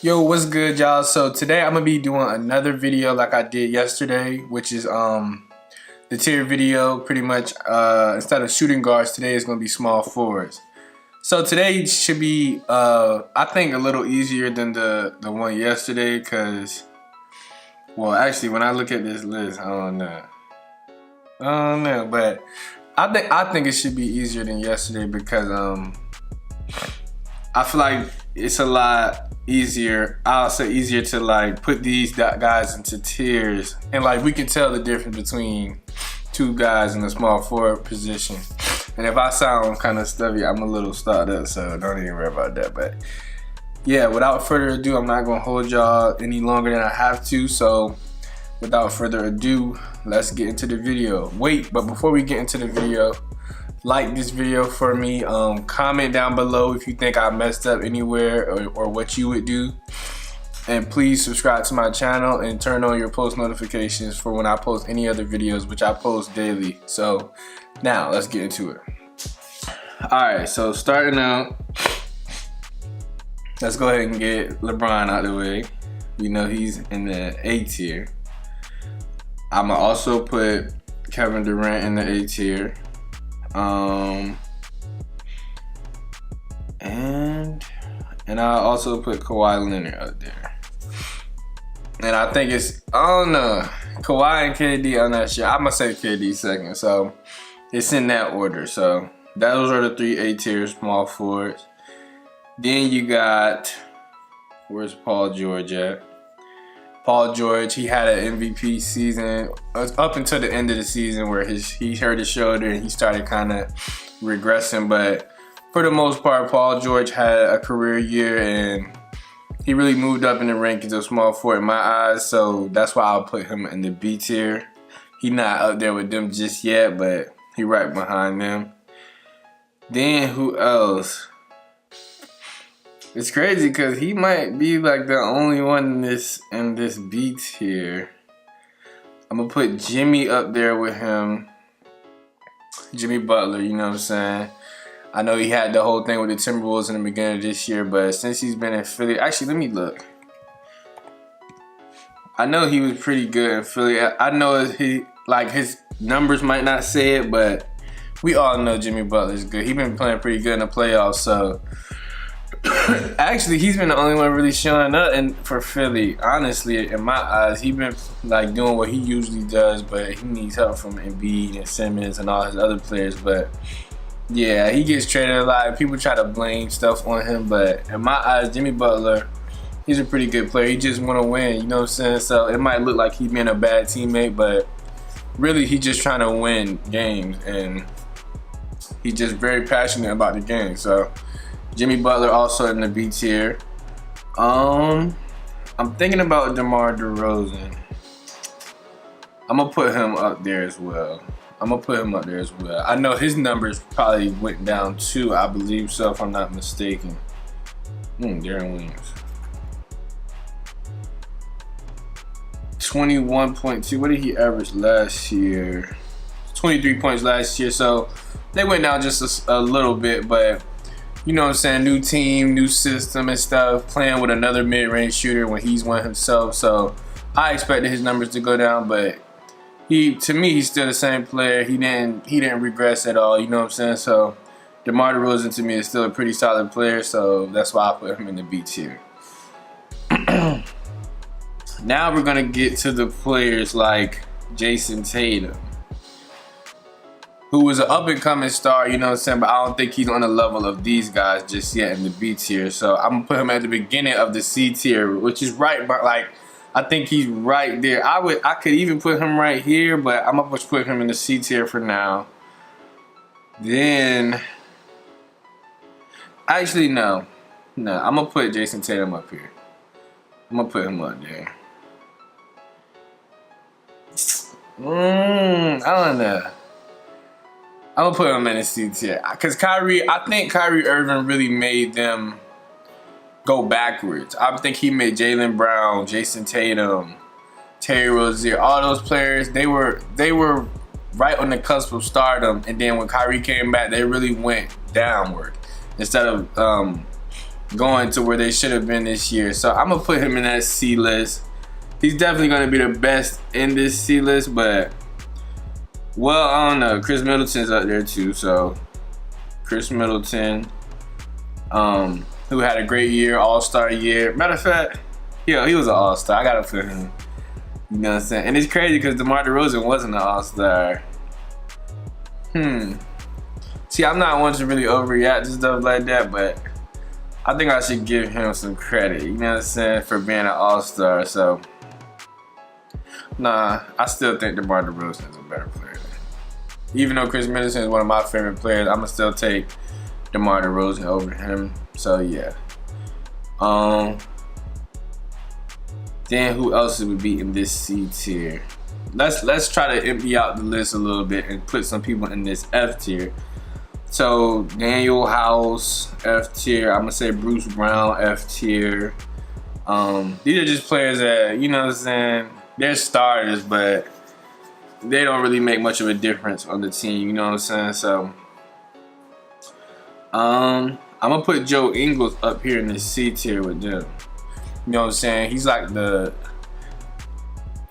Yo, what's good, y'all? So today I'm gonna be doing another video like I did yesterday, which is the tier video. Pretty much instead of shooting guards, today is gonna be small forwards. So today should be I think a little easier than the one yesterday, cause well, actually when I look at this list, I don't know, but I think it should be easier than yesterday because I feel like it's a lot easier. I'll say easier to like put these guys into tiers, and like we can tell the difference between two guys in the small forward position. And if I sound kind of stubby, I'm a little started up, so don't even worry about that. But yeah, without further ado, I'm not gonna hold y'all any longer than I have to. So without further ado, let's get into the video. Wait, but before we get into the video, like this video for me, comment down below if you think I messed up anywhere or what you would do, and please subscribe to my channel and turn on your post notifications for when I post any other videos, which I post daily. So now let's get into it. Alright, so starting out, let's go ahead and get LeBron out of the way. We know he's in the A tier. I'ma also put Kevin Durant in the A tier. And I also put Kawhi Leonard up there. And I think I don't know, Kawhi and KD, I'm not sure. I'm gonna say KD second, so it's in that order. So those are the three A tier small forwards. Then you got, where's Paul George at? Paul George, he had an MVP season up until the end of the season where he hurt his shoulder and he started kind of regressing. But for the most part, Paul George had a career year and he really moved up in the rankings of small forward in my eyes. So that's why I'll put him in the B tier. He's not up there with them just yet, but he right behind them. Then who else? It's crazy because he might be like the only one in this B tier. I'm gonna put Jimmy up there with him. Jimmy Butler, you know what I'm saying? I know he had the whole thing with the Timberwolves in the beginning of this year, but since he's been in Philly, actually let me look. I know he was pretty good in Philly. I know his numbers might not say it, but we all know Jimmy Butler's good. He's been playing pretty good in the playoffs, so actually, he's been the only one really showing up for Philly. Honestly, in my eyes, he's been like doing what he usually does, but he needs help from Embiid and Simmons and all his other players. But yeah, he gets traded a lot. People try to blame stuff on him, but in my eyes, Jimmy Butler, he's a pretty good player. He just want to win, you know what I'm saying? So it might look like he's being a bad teammate, but really, he's just trying to win games, and he's just very passionate about the game. So Jimmy Butler also in the B tier. I'm thinking about DeMar DeRozan. I'm gonna put him up there as well. I know his numbers probably went down too, I believe so, if I'm not mistaken. Deron Williams. 21.2. What did he average last year? 23 points last year. So they went down just a little bit, but you know what I'm saying, new team, new system and stuff, playing with another mid-range shooter when he's one himself. So I expected his numbers to go down, but to me, he's still the same player. He didn't regress at all, you know what I'm saying? So DeMar DeRozan to me is still a pretty solid player, so that's why I put him in the B tier. Now we're gonna get to the players like Jason Tatum, who was an up-and-coming star, you know what I'm saying, but I don't think he's on the level of these guys just yet in the B tier. So I'm gonna put him at the beginning of the C tier, which is right, but like I think he's right there. I could even put him right here, but I'm gonna put him in the C tier for now. Then, actually no, I'm gonna put Jason Tatum up here. I'm gonna put him up there. I don't know. I'm gonna put him in the C tier because I think Kyrie Irving really made them go backwards. I think he made Jaylen Brown, Jason Tatum, Terry Rozier, all those players. They were right on the cusp of stardom, and then when Kyrie came back, they really went downward instead of going to where they should have been this year. So I'm gonna put him in that C list. He's definitely gonna be the best in this C list, but well, I don't know. Chris Middleton's up there too. So Chris Middleton, who had a great year, All-Star year. Matter of fact, yeah, he was an All-Star. I gotta put him. You know what I'm saying? And it's crazy because DeMar DeRozan wasn't an All-Star. See, I'm not one to really overreact to stuff like that, but I think I should give him some credit, you know what I'm saying, for being an All-Star. So, nah, I still think DeMar DeRozan is a better player. Even though Chris Middleton is one of my favorite players, I'm going to still take DeMar DeRozan over him. So, yeah. Then who else would be in this C tier? Let's try to empty out the list a little bit and put some people in this F tier. So Daniel House, F tier. I'm gonna say Bruce Brown, F tier. These are just players that, you know what I'm saying, they're starters, but they don't really make much of a difference on the team, you know what I'm saying? So I'm gonna put Joe Ingles up here in the C tier with them. You know what I'm saying? He's like the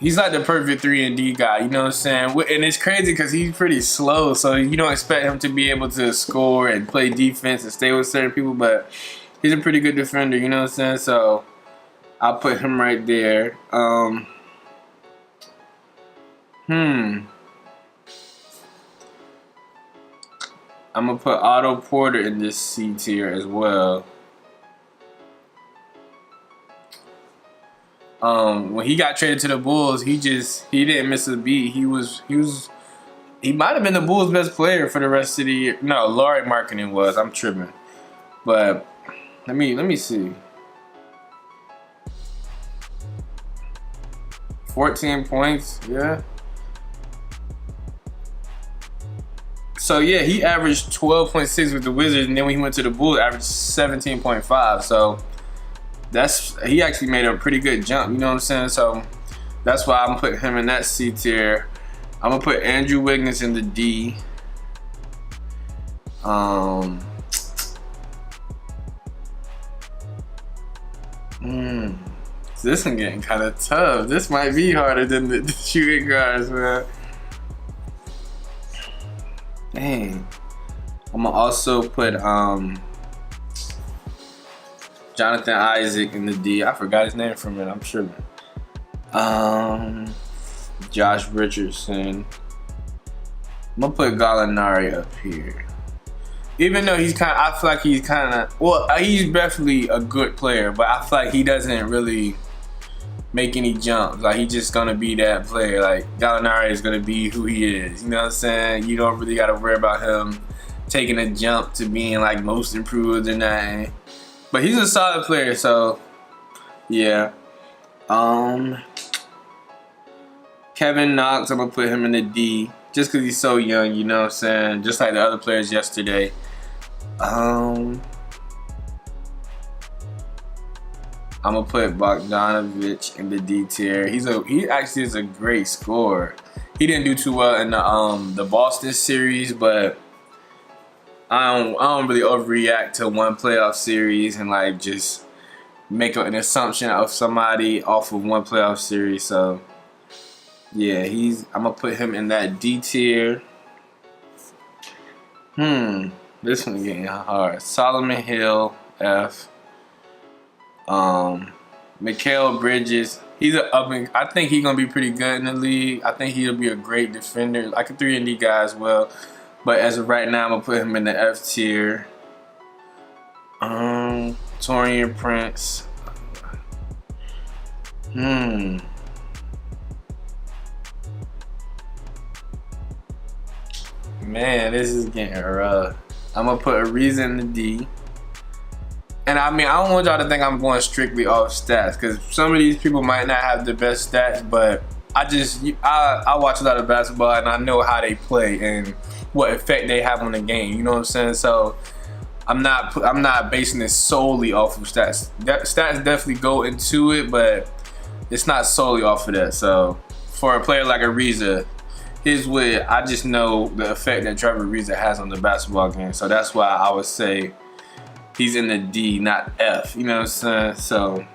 perfect 3-and-D guy, you know what I'm saying? And it's crazy because he's pretty slow, so you don't expect him to be able to score and play defense and stay with certain people, but he's a pretty good defender, you know what I'm saying? So I'll put him right there. I'm gonna put Otto Porter in this C tier as well. When he got traded to the Bulls, he didn't miss a beat. He might have been the Bulls' best player for the rest of the year. No, Lauri Markkanen was. I'm tripping. But let me see. 14 points, yeah. So yeah, he averaged 12.6 with the Wizards, and then when he went to the Bulls, averaged 17.5. So he actually made a pretty good jump, you know what I'm saying? So that's why I'm putting him in that C tier. I'm gonna put Andrew Wiggins in the D. This one getting kind of tough. This might be harder than the shooting guards, man. Dang. I'm gonna also put Jonathan Isaac in the D. I forgot his name for a minute. I'm sure. Josh Richardson. I'm gonna put Gallinari up here. Even though I feel like he's he's definitely a good player, but I feel like he doesn't really make any jumps. Like, he's just gonna be that player. Like, Gallinari is gonna be who he is. You know what I'm saying? You don't really gotta worry about him taking a jump to being like most improved or nothing. But he's a solid player, so yeah. Kevin Knox, I'm gonna put him in the D just because he's so young, you know what I'm saying? Just like the other players yesterday. I'm gonna put Bogdanovich in the D tier. He actually is a great scorer. He didn't do too well in the Boston series, but I don't really overreact to one playoff series and like just make an assumption of somebody off of one playoff series. So yeah, I'm gonna put him in that D tier. This one's getting hard. Solomon Hill, F. Mikal Bridges, I think he's gonna be pretty good in the league. I think he'll be a great defender, like a 3-and-D guy as well. But as of right now, I'm gonna put him in the F tier. Taurean Prince. Man, this is getting rough. I'm gonna put Ariza in the D. And I mean, I don't want y'all to think I'm going strictly off stats, because some of these people might not have the best stats, but I watch a lot of basketball and I know how they play and what effect they have on the game. You know what I'm saying? So I'm not basing this solely off of stats. Stats definitely go into it, but it's not solely off of that. So for a player like Ariza, I just know the effect that Trevor Ariza has on the basketball game. So that's why I would say he's in the D, not F. You know what I'm saying? So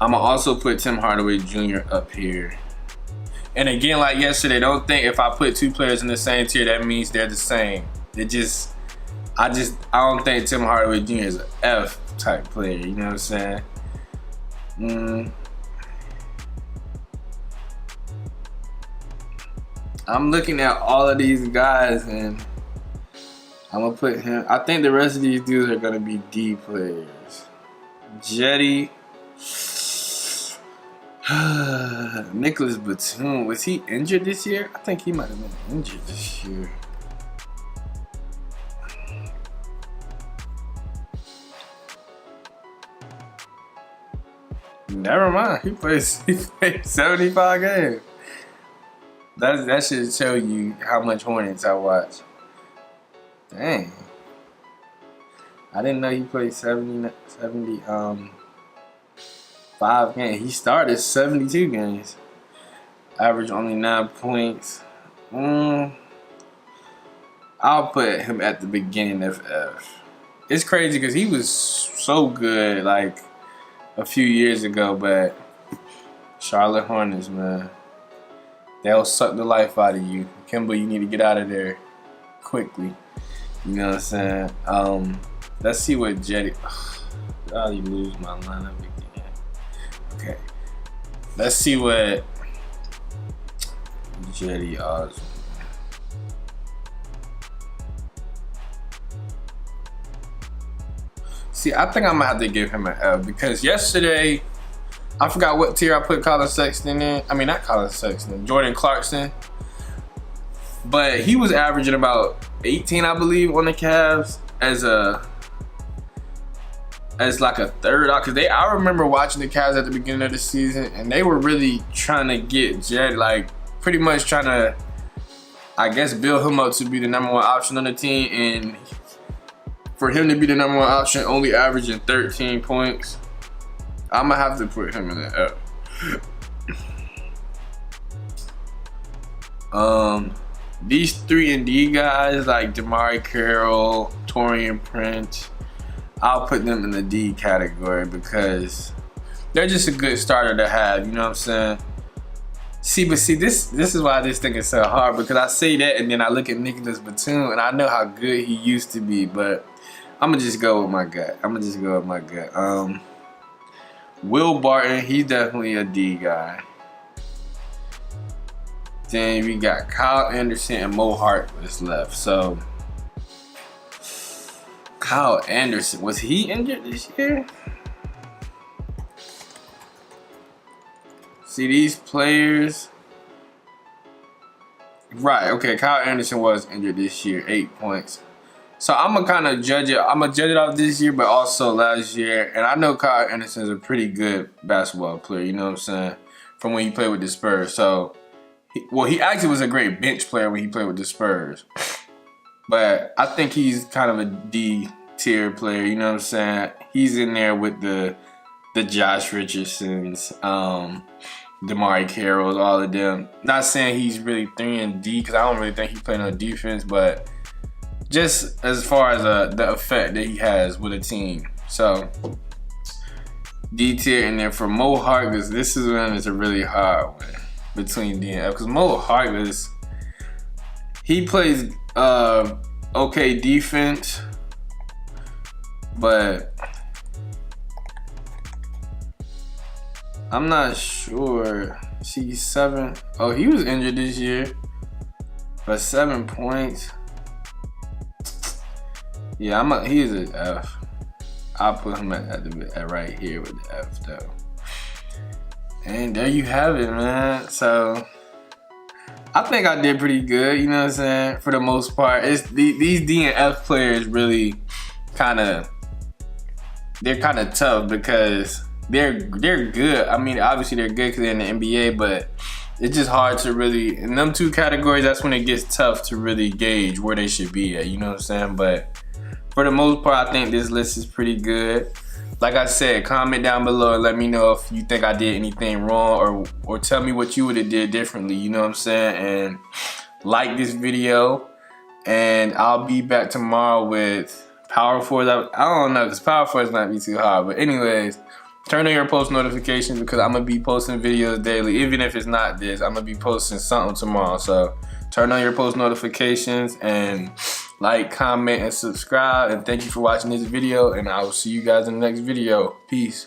I'm gonna also put Tim Hardaway Jr. up here. And again, like yesterday, don't think if I put two players in the same tier that means they're the same. I don't think Tim Hardaway Jr. is an F type player. You know what I'm saying? I'm looking at all of these guys and I'm gonna put him. I think the rest of these dudes are gonna be D players. Jetty. Nicholas Batum. Was he injured this year? I think he might have been injured this year. Never mind. He played 75 games. That should show you how much Hornets I watch. Dang. I didn't know he played 5 games. He started 72 games. Average only 9 points. I'll put him at the beginning of F. It's crazy because he was so good like a few years ago, but Charlotte Hornets, man, they'll suck the life out of you. Kimba, you need to get out of there quickly. You know what I'm saying? Let's see what Jetty. I'll lose my lineup again. Okay. Let's see what Jetty Osman. See, I think I'm gonna have to give him an F because yesterday, I forgot what tier I put Colin Sexton in. I mean, not Colin Sexton, Jordan Clarkson. But he was averaging about 18, I believe, on the Cavs as like a third out. Cause I remember watching the Cavs at the beginning of the season, and they were really trying to get Jed, like pretty much trying to, I guess, build him up to be the #1 option on the team. And for him to be the #1 option, only averaging 13 points, I'm gonna have to put him in the F. These 3 and D guys like DeMarre Carroll, Taurean Prince, I'll put them in the D category because they're just a good starter to have. You know what I'm saying? See, this is why this thing is so hard, because I say that and then I look at Nicholas Batum and I know how good he used to be, but I'm gonna just go with my gut. Will Barton, he's definitely a D guy. Then we got Kyle Anderson and Mo Harkless left. So Kyle Anderson, was he injured this year? See these players? Right, okay, Kyle Anderson was injured this year, 8 points. So I'm gonna kind of judge it. I'm gonna judge it off this year, but also last year. And I know Kyle Anderson is a pretty good basketball player, you know what I'm saying? From when he played with the Spurs. So, he actually was a great bench player when he played with the Spurs. But I think he's kind of a D tier player, you know what I'm saying? He's in there with the Josh Richardsons, DeMarre Carrolls, all of them. Not saying he's really 3 and D, because I don't really think he played no defense, but just as far as the effect that he has with a team. So, D tier. And then for Mo Harkless, this is one that's a really hard one between D and F. Because Mo Harkless, he plays okay defense, but I'm not sure. See, 7. Oh, he was injured this year, but 7 points. Yeah, he is an F. I'll put him at right here with the F though. And there you have it, man. So I think I did pretty good, you know what I'm saying? For the most part, it's these D and F players really they're kind of tough because they're good. I mean, obviously they're good because they're in the NBA, but it's just hard to really, in them 2 categories, that's when it gets tough to really gauge where they should be at, you know what I'm saying? But for the most part, I think this list is pretty good. Like I said, comment down below and let me know if you think I did anything wrong, or tell me what you would have did differently, you know what I'm saying? And like this video, and I'll be back tomorrow with Power 4s, I don't know, because Power 4s might be too hard. But anyways, turn on your post notifications because I'm going to be posting videos daily. Even if it's not this, I'm going to be posting something tomorrow. So turn on your post notifications and like, comment, and subscribe. And thank you for watching this video. And I will see you guys in the next video. Peace.